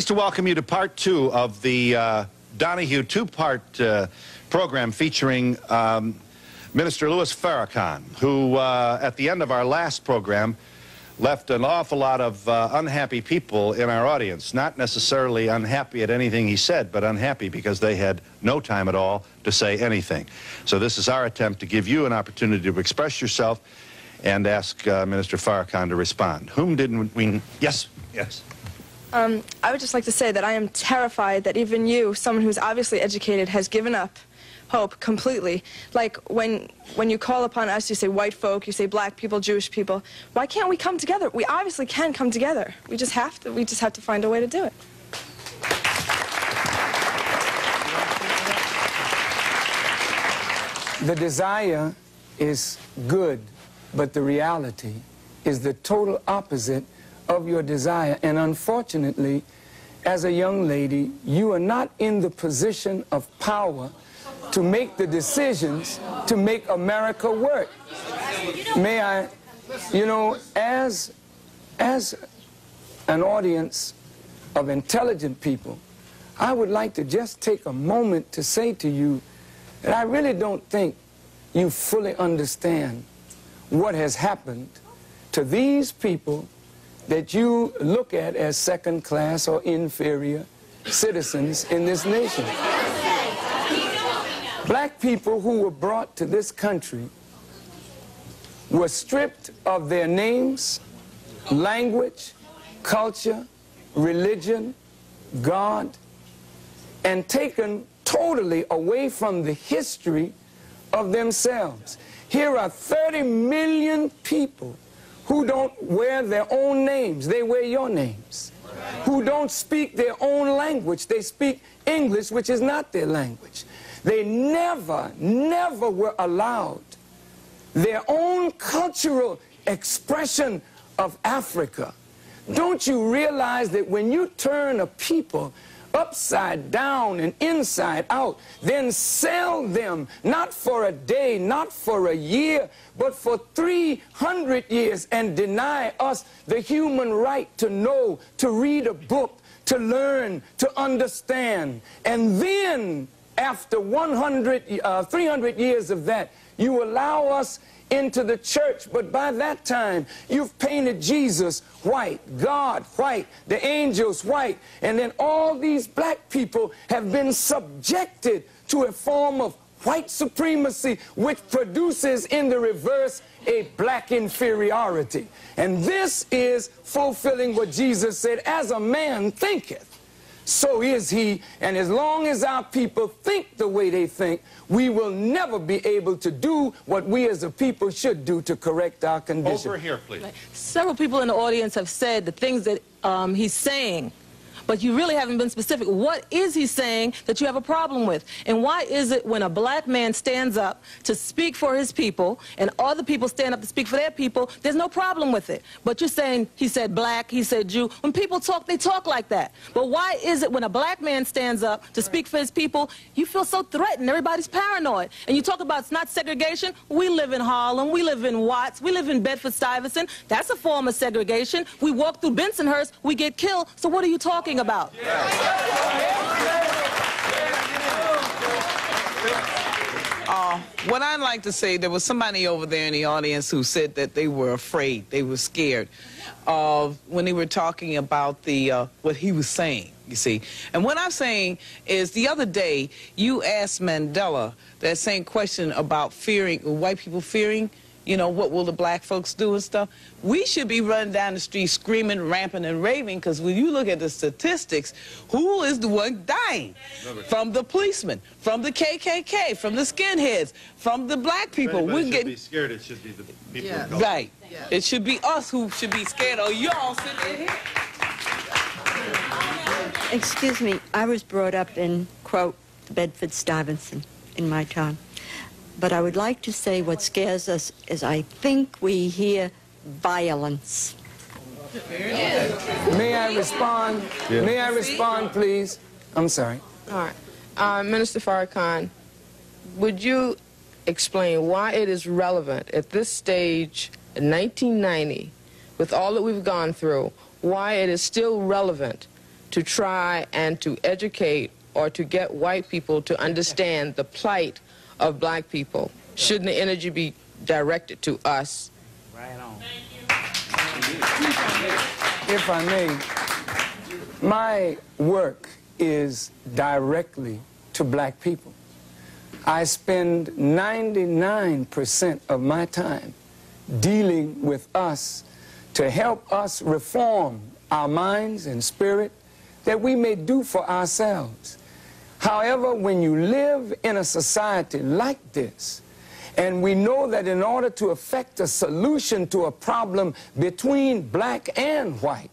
pleased to welcome you to part two of the Donahue two-part program featuring Minister Louis Farrakhan, who at the end of our last program left an awful lot of unhappy people in our audience, not necessarily unhappy at anything he said, but unhappy because they had no time at all to say anything. So this is our attempt to give you an opportunity to express yourself and ask Minister Farrakhan to respond. Whom didn't we... Yes, yes. I would just like to say that I am terrified that even you, someone who's obviously educated, has given up hope completely. Like when you call upon us, you say white folk, you say black people, Jewish people. Why can't we come together? We obviously can come together. We just have to. We just have to find a way to do it. The desire is good, but the reality is the total opposite of your desire. And unfortunately, as a young lady, you are not in the position of power to make the decisions to make America work. May I, you know, as an audience of intelligent people, I would like to just take a moment to say to you that I really don't think you fully understand what has happened to these people that you look at as second-class or inferior citizens in this nation. Black people who were brought to this country were stripped of their names, language, culture, religion, God, and taken totally away from the history of themselves. Here are 30 million people who don't wear their own names, they wear your names. Who don't speak their own language, they speak English, which is not their language. They never were allowed their own cultural expression of Africa. Don't you realize that when you turn a people upside down and inside out, then sell them not for a day, not for a year, but for 300 years, and deny us the human right to know, to read a book, to learn, to understand. And then after 300 years of that, you allow us into the church, but by that time, you've painted Jesus white, God white, the angels white, and then all these black people have been subjected to a form of white supremacy, which produces in the reverse a black inferiority. And this is fulfilling what Jesus said, as a man thinketh, so is he. And as long as our people think the way they think, we will never be able to do what we as a people should do to correct our condition. Over here, please. Several people in the audience have said the things that he's saying, but you really haven't been specific. What is he saying that you have a problem with? And why is it when a black man stands up to speak for his people and other people stand up to speak for their people, there's no problem with it? But you're saying he said black, he said Jew. When people talk, they talk like that. But why is it when a black man stands up to speak for his people, you feel so threatened, everybody's paranoid? And you talk about it's not segregation. We live in Harlem, we live in Watts, we live in Bedford-Stuyvesant. That's a form of segregation. We walk through Bensonhurst, we get killed. So what are you talking about? What I'd like to say, there was somebody over there in the audience who said that they were afraid, they were scared when they were talking about what he was saying, you see. And what I'm saying is, the other day, you asked Mandela that same question about fearing, white people fearing, you know, what will the black folks do and stuff. We should be running down the street screaming, ramping, and raving, because when you look at the statistics, who is the one dying? From the policemen, from the KKK, from the skinheads, from the black people. We're getting scared. It should be the people who go. Right. Yeah. It should be us who should be scared, or y'all sitting here. Excuse me, I was brought up in, quote, Bedford-Stuyvesant in my time. But I would like to say what scares us is I think we hear violence. May I respond? Yeah. May I respond, please? I'm sorry. All right. Minister Farrakhan, would you explain why it is relevant at this stage in 1990, with all that we've gone through, why it is still relevant to try and to educate or to get white people to understand the plight of black people? Shouldn't the energy be directed to us? Right on. If I may, my work is directly to black people. I spend 99% of my time dealing with us to help us reform our minds and spirit that we may do for ourselves. However, when you live in a society like this, and we know that in order to effect a solution to a problem between black and white,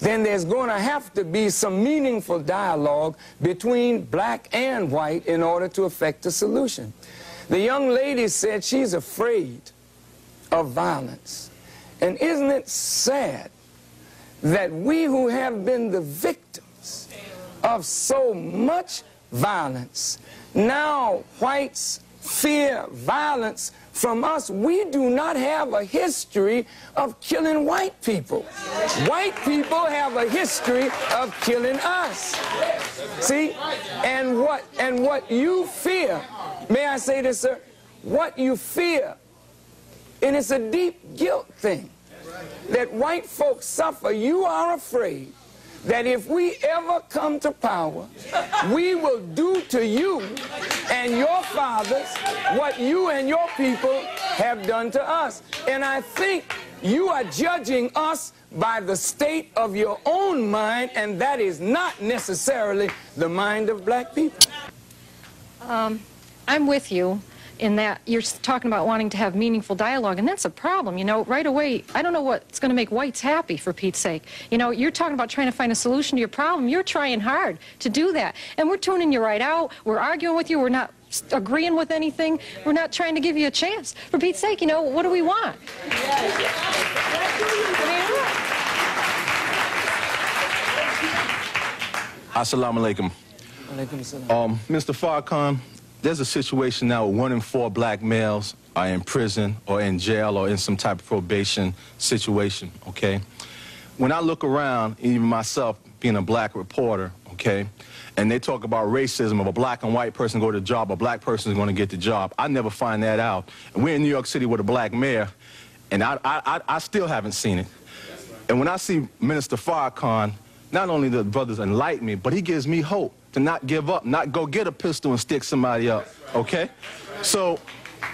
then there's going to have to be some meaningful dialogue between black and white in order to effect a solution. The young lady said she's afraid of violence. And isn't it sad that we who have been the victims of so much violence, now whites fear violence from us? We do not have a history of killing white people. White people have a history of killing us. See? And what you fear, may I say this, sir? What you fear, and it's a deep guilt thing, that white folks suffer. You are afraid that if we ever come to power, we will do to you and your fathers what you and your people have done to us. And I think you are judging us by the state of your own mind, and that is not necessarily the mind of black people. I'm with you in that you're talking about wanting to have meaningful dialogue, and that's a problem. You know, right away, I don't know what's going to make whites happy, for Pete's sake. You know, you're talking about trying to find a solution to your problem. You're trying hard to do that, and we're tuning you right out. We're arguing with you. We're not agreeing with anything. We're not trying to give you a chance. For Pete's sake, you know, what do we want? Assalamu alaikum. Mr. Farrakhan, there's a situation now where 1 in 4 black males are in prison or in jail or in some type of probation situation, okay? When I look around, even myself being a black reporter, okay, and they talk about racism, of a black and white person go to the job, a black person is going to get the job, I never find that out. And we're in New York City with a black mayor, and I still haven't seen it. And when I see Minister Farrakhan, not only the brothers enlighten me, but he gives me hope to not give up, not go get a pistol and stick somebody up, okay? So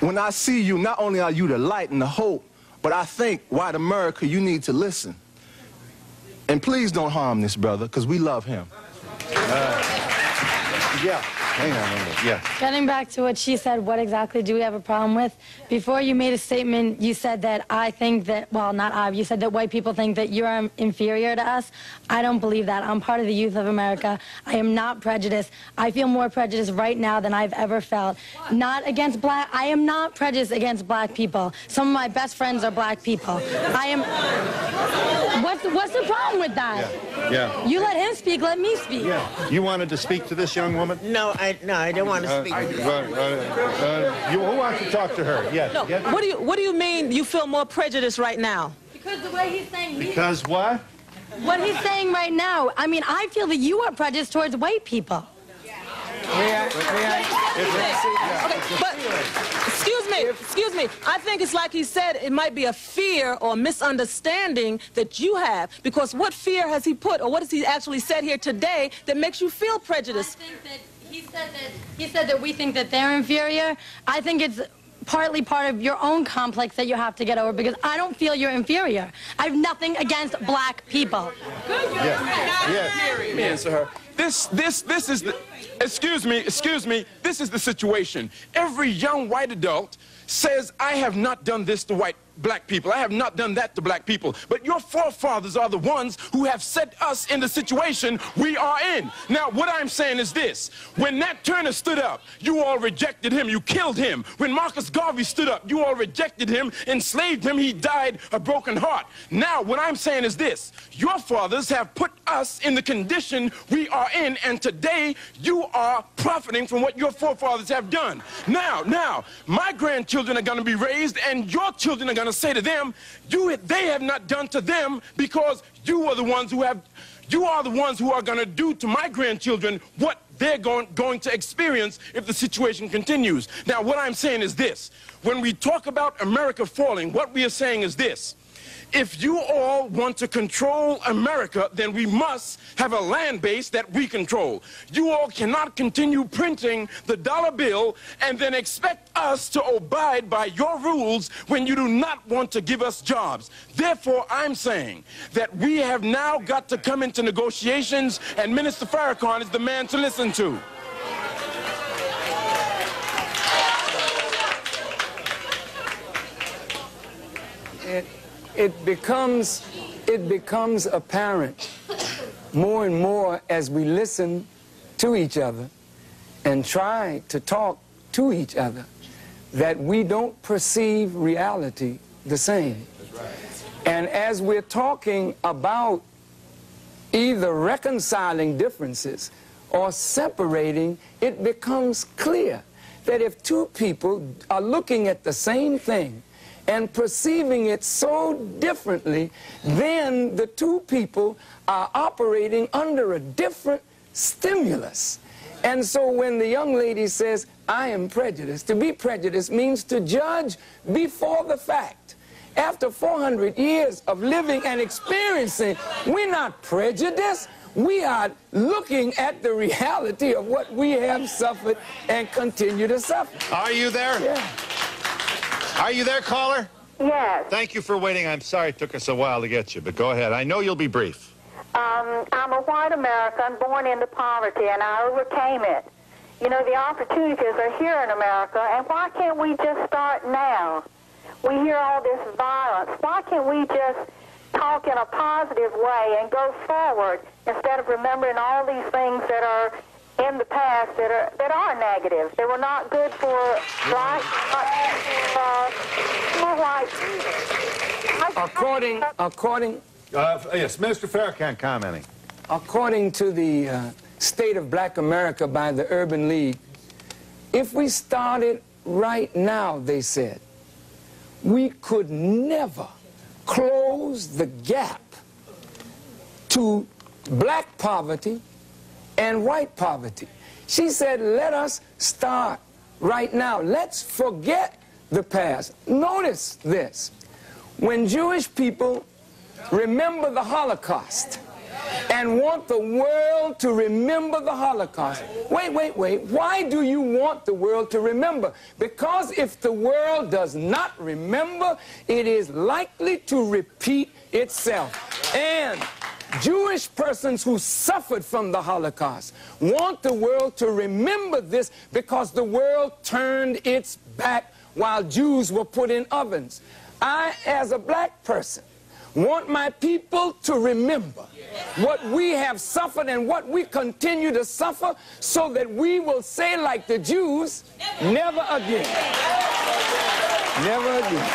when I see you, not only are you the light and the hope, but I think, white America, you need to listen. And please don't harm this brother, because we love him. Yeah. Hang on a minute. Yeah. Getting back to what she said, what exactly do we have a problem with? Before you made a statement, you said that I think that, well, not I, you said that white people think that you're inferior to us. I don't believe that. I'm part of the youth of America. I am not prejudiced. I feel more prejudiced right now than I've ever felt. Not against black, I am not prejudiced against black people. Some of my best friends are black people. I am, what's the problem with that? Yeah. You let him speak, let me speak. Yeah. You wanted to speak to this young woman? No, I don't want to speak. Who wants to talk to her? Yes. No, Yes. what do you mean you feel more prejudice right now? Because the way he's saying... Because what? What he's saying right now, I mean, I feel that you are prejudiced towards white people. Okay, but excuse me. I think it's like he said, it might be a fear or misunderstanding that you have, because what fear has he put, or what has he actually said here today that makes you feel prejudiced? I think that he said that we think that they're inferior. I think it's partly part of your own complex that you have to get over, because I don't feel you're inferior. I have nothing against black people. Let me answer her. This is the, excuse me, this is the situation. Every young white adult says, I have not done this to black people. I have not done that to black people. But your forefathers are the ones who have set us in the situation we are in. Now, what I'm saying is this. When Nat Turner stood up, you all rejected him. You killed him. When Marcus Garvey stood up, you all rejected him, enslaved him. He died a broken heart. Now, what I'm saying is this. Your fathers have put us in the condition we are in, and today you are profiting from what your forefathers have done. Now, my grandchildren are going to be raised, and your children are going to say to them, they have not done to them because you are the ones who have You are the ones who are going to do to my grandchildren what they're going to experience if the situation continues. Now, what I'm saying is this. When we talk about America falling, what we are saying is this. If you all want to control America, then we must have a land base that we control. You all cannot continue printing the dollar bill and then expect us to abide by your rules when you do not want to give us jobs. Therefore, I'm saying that we have now got to come into negotiations, and Minister Farrakhan is the man to listen to. It becomes apparent more and more as we listen to each other and try to talk to each other that we don't perceive reality the same. And as we're talking about either reconciling differences or separating, it becomes clear that if two people are looking at the same thing and perceiving it so differently, then the two people are operating under a different stimulus. And so when the young lady says, I am prejudiced, to be prejudiced means to judge before the fact. After 400 years of living and experiencing, we're not prejudiced. We are looking at the reality of what we have suffered and continue to suffer. Are you there? Yeah. Are you there, caller? Yes. Thank you for waiting. I'm sorry it took us a while to get you, but go ahead. I know you'll be brief. I'm a white American born into poverty, and I overcame it. You know, the opportunities are here in America, and why can't we just start now? We hear all this violence. Why can't we just talk in a positive way and go forward instead of remembering all these things that are in the past that are negative? They were not good for blacks, not good for white. Yes, Minister Farrakhan commenting. According to the State of Black America by the Urban League, if we started right now, they said, we could never close the gap to black poverty and white poverty. She said, let us start right now. Let's forget the past. Notice this. When Jewish people remember the Holocaust and want the world to remember the Holocaust. Wait. Why do you want the world to remember? Because if the world does not remember, it is likely to repeat itself. And Jewish persons who suffered from the Holocaust want the world to remember this because the world turned its back while Jews were put in ovens. I, as a black person, want my people to remember what we have suffered and what we continue to suffer so that we will say like the Jews, never again. Never again.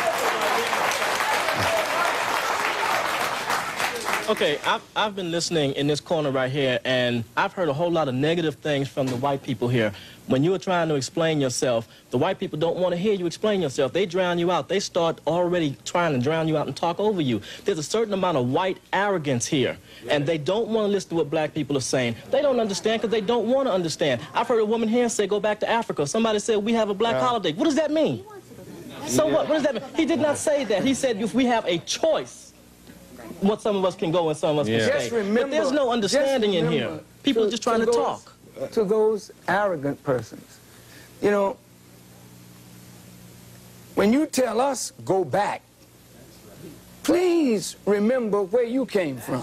Okay, I've been listening in this corner right here, and I've heard a whole lot of negative things from the white people here. When you are trying to explain yourself, the white people don't want to hear you explain yourself. They drown you out. They start already trying to drown you out and talk over you. There's a certain amount of white arrogance here, and they don't want to listen to what black people are saying. They don't understand because they don't want to understand. I've heard a woman here say, go back to Africa. Somebody said, we have a black holiday. What does that mean? So what does that mean? He did not say that. He said, if we have a choice, what some of us can go and some of us can stay. But there's no understanding in here. People are just trying to talk. To those arrogant persons, you know, when you tell us go back, please remember where you came from.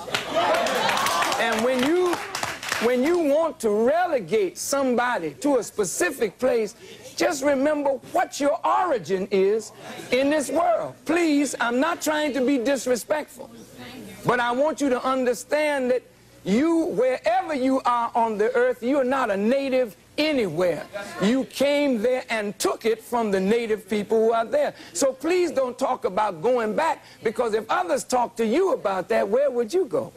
And when you want to relegate somebody to a specific place, just remember what your origin is in this world. Please, I'm not trying to be disrespectful, but I want you to understand that you, wherever you are on the earth, you're not a native anywhere. You came there and took it from the native people who are there. So please don't talk about going back, because if others talk to you about that, where would you go?